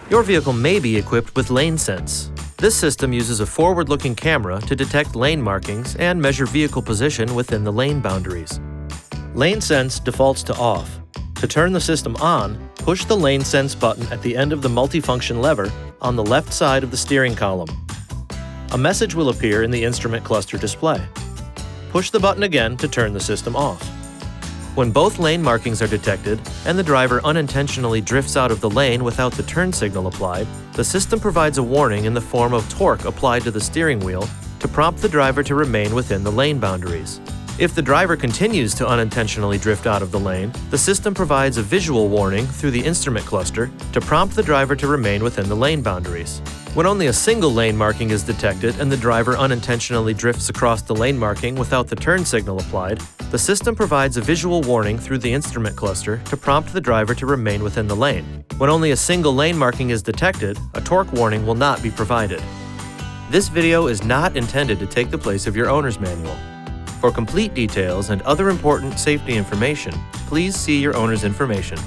Your vehicle may be equipped with Lane Sense. This system uses a forward-looking camera to detect lane markings and measure vehicle position within the lane boundaries. Lane Sense defaults to off. To turn the system on, push the Lane Sense button at the end of the multifunction lever on the left side of the steering column. A message will appear in the instrument cluster display. Push the button again to turn the system off. When both lane markings are detected and the driver unintentionally drifts out of the lane without the turn signal applied, the system provides a warning in the form of torque applied to the steering wheel to prompt the driver to remain within the lane boundaries. If the driver continues to unintentionally drift out of the lane, the system provides a visual warning through the instrument cluster to prompt the driver to remain within the lane boundaries. When only a single lane marking is detected and the driver unintentionally drifts across the lane marking without the turn signal applied, the system provides a visual warning through the instrument cluster to prompt the driver to remain within the lane. When only a single lane marking is detected, a torque warning will not be provided. This video is not intended to take the place of your owner's manual. For complete details and other important safety information, please see your owner's information.